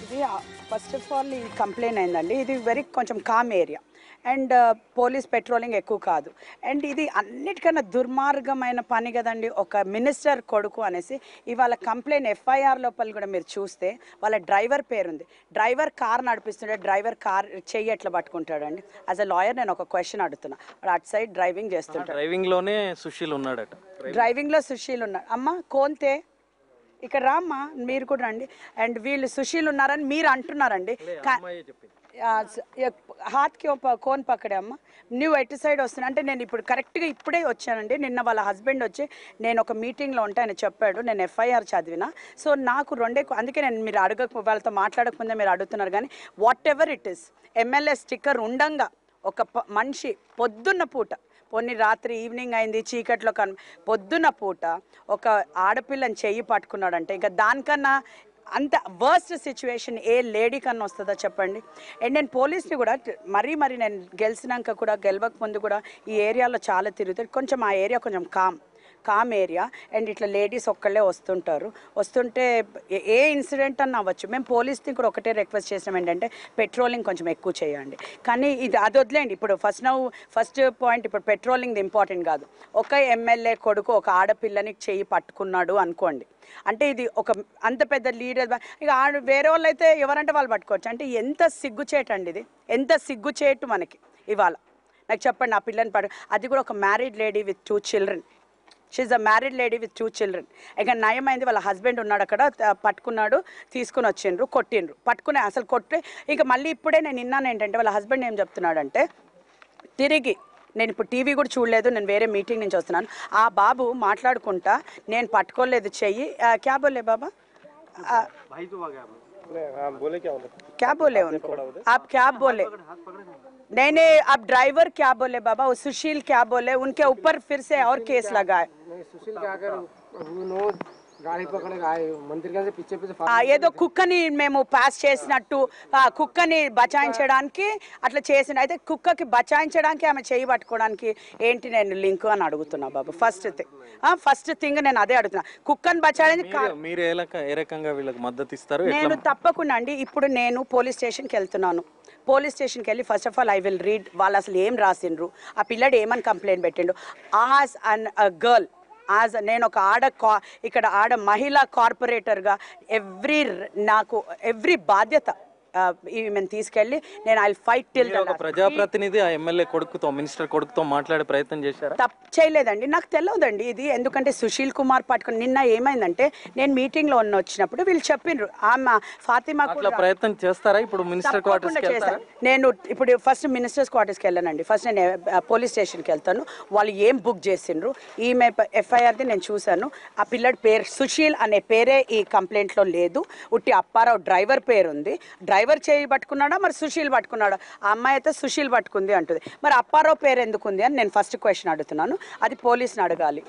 ఇది first of all ఈ complaint అయిందండి. ఇది వెరీ కొంచెం calm area and police patrolling ఎక్కువ కాదు. అండ్ ఇది అన్నిటికన్నా దుర్మార్గమైన పని కదండి, ఒక మినిస్టర్ కొడుకు అనేసి. ఇవాళ కంప్లైంట్ ఎఫ్ఐఆర్ లోపల కూడా మీరు చూస్తే వాళ్ళ డ్రైవర్ పేరుంది. డ్రైవర్ కార్ నడిపిస్తుంటే డ్రైవర్ కార్ చెయ్యి ఎట్లా పట్టుకుంటాడండి? యాజ్ అ లాయర్ నేను ఒక క్వశ్చన్ అడుగుతున్నా. అటు సైడ్ డ్రైవింగ్ చేస్తుంటాడు. డ్రైవింగ్లోనే సుశీల్ ఉన్నాడట. డ్రైవింగ్లో సుశీల్ ఉన్నాడు. అమ్మ కోన్తే ఇక్కడ రామ్మా, మీరు కూడా రండి. అండ్ వీళ్ళు సుశీల్ ఉన్నారని మీరు అంటున్నారండి. హాత్కి కోన్ పక్కడే అమ్మ, నువ్వు ఎటు సైడ్ వస్తున్నా అంటే నేను ఇప్పుడు కరెక్ట్గా ఇప్పుడే వచ్చానండి. నిన్న వాళ్ళ హస్బెండ్ వచ్చి నేను ఒక మీటింగ్లో ఉంటే ఆయన చెప్పాడు, నేను ఎఫ్ఐఆర్ చదివిన. సో నాకు అందుకే నేను మీరు వాళ్ళతో మాట్లాడకముందే మీరు అడుగుతున్నారు. కానీ what ever it is, MLA sticker ఉండంగా ఒక మనిషి పొద్దున్న పూట, కొన్ని రాత్రి ఈవినింగ్ అయింది చీకట్లో పొద్దున్న పూట ఒక ఆడపిల్లని చెయ్యి పట్టుకున్నాడంటే ఇంకా దానికన్నా అంత వర్స్ట్ సిచ్యువేషన్ ఏ లేడీ కన్నా వస్తుందో చెప్పండి. అండ్ నేను పోలీస్ని కూడా మరీ నేను గెలిచినాక కూడా గెలవక ముందు కూడా ఈ ఏరియాలో చాలా తిరుగుతారు. కొంచెం ఆ ఏరియా కొంచెం కామ్ ఏరియా అండ్ ఇట్లా లేడీస్ ఒక్కళ్ళే వస్తుంటే ఏ ఇన్సిడెంట్ అన్న అవ్వచ్చు. మేము పోలీస్ని కూడా ఒకటే రిక్వెస్ట్ చేసినాం, ఏంటంటే పెట్రోలింగ్ కొంచెం ఎక్కువ చేయండి. కానీ అది వదిలేండి. ఇప్పుడు ఫస్ట్ పాయింట్ ఇప్పుడు పెట్రోలింగ్ ఇంపార్టెంట్ కాదు. ఒక ఎమ్మెల్యే కొడుకు ఒక ఆడపిల్లని చెయ్యి పట్టుకున్నాడు అనుకోండి, అంటే ఇది ఒక అంత పెద్ద లీడర్. ఇక వేరే వాళ్ళు అయితే ఎవరంటే వాళ్ళు పట్టుకోవచ్చు. అంటే ఎంత సిగ్గుచేటండి ఇది, ఎంత సిగ్గుచేటు మనకి. ఇవాళ నాకు చెప్పండి, ఆ పిల్లని అది కూడా ఒక married lady with 2 children. She a married lady with 2 children. ఇక నయమైంది వాళ్ళ హస్బెండ్ ఉన్నాడు అక్కడ, పట్టుకున్నాడు, తీసుకుని వచ్చిండ్రు, పట్టుకునే అసలు కొట్టి. ఇక మళ్ళీ ఇప్పుడే నేను విన్నాను ఏంటంటే వాళ్ళ హస్బెండ్ ఏం చెప్తున్నాడంటే, తిరిగి నేను ఇప్పుడు టీవీ కూడా చూడలేదు, నేను వేరే మీటింగ్ నుంచి వస్తున్నాను, ఆ బాబు మాట్లాడుకుంటా నేను పట్టుకోలేదు చెయ్యి. క్యా బోలే బాబా, क्या बोले उनको, आप क्या बोले? नहीं आप ड्राइवर क्या बोले बाबा, वो सुशील क्या बोले? उनके ऊपर फिर से और केस लगा है. सुशील क्या कर गाड़ी पकड़ेगा मंदिर के पीछे ఏదో కుక్కని మేము పాస్ చేసినట్టు కుక్కని బచాయించడానికి అట్లా చేసిన. అయితే కుక్కకి బచాయించడానికి ఆమె చేయి పట్టుకోవడానికి ఏంటి నేను లింక్ అని అడుగుతున్నా బాబు. ఫస్ట్ థింగ్ నేను అదే అడుగుతున్నా. కుక్కని బచాయించడానికి మీరు ఏ రకంగా వీళ్ళకి మద్దతు ఇస్తారు? నేను తప్పకుండా అండి. ఇప్పుడు నేను పోలీస్ స్టేషన్కి వెళ్తున్నాను. పోలీస్ స్టేషన్కి వెళ్ళి first of all I will read వాళ్ళు అసలు ఏం రాసిండ్రు, ఆ పిల్లడు ఏమని కంప్లైంట్ పెట్టిండు. యాజ్ అన్ గర్ల్, నేను ఒక ఇక్కడ మహిళా కార్పొరేటర్గా నాకు ఎవ్రీ బాధ్యత ఈమెను తీసుకెళ్ళి నేను ఐ ఫైట్ టిల్. ప్రజాప్రతినిధి ఆ ఎమ్మెల్యే కొడుకుతో, మినిస్టర్ కొడుకుతో మాట్లాడే ప్రయత్నం చేశారా? తప్పు చేయలేదండి, నాకు తెలియదండి ఇది. ఎందుకంటే సుశీల్ కుమార్ పట్టుకుని నిన్న ఏమైందంటే నేను మీటింగ్లో వచ్చినప్పుడు వీళ్ళు చెప్పిండ్రు ఆమె ఫాతిమా ప్రయత్నం చేస్తారా? ఇప్పుడు మినిస్టర్ క్వార్టర్స్ నేను ఇప్పుడు ఫస్ట్ మినిస్టర్స్ క్వార్టర్స్కి వెళ్ళానండి. ఫస్ట్ నేను పోలీస్ స్టేషన్కి వెళ్తాను. వాళ్ళు ఏం బుక్ చేసిండ్రు, ఈమె ఎఫ్ఐఆర్ది నేను చూశాను. ఆ పిల్లడి పేరు సుశీల్ అనే పేరే ఈ కంప్లైంట్లో లేదు. ఉట్టి అప్పారావు డ్రైవర్ పేరు ఉంది. డ్రైవర్ చేయి పట్టుకున్నాడా మరి సుశీల్ పట్టుకున్నాడా? ఆ అమ్మాయి అయితే సుశీల్ పట్టుకుంది అంటుంది. మరి అప్పారావు పేరు ఎందుకుంది అని నేను ఫస్ట్ క్వశ్చన్ అడుగుతున్నాను. అది పోలీస్ని అడగాలి.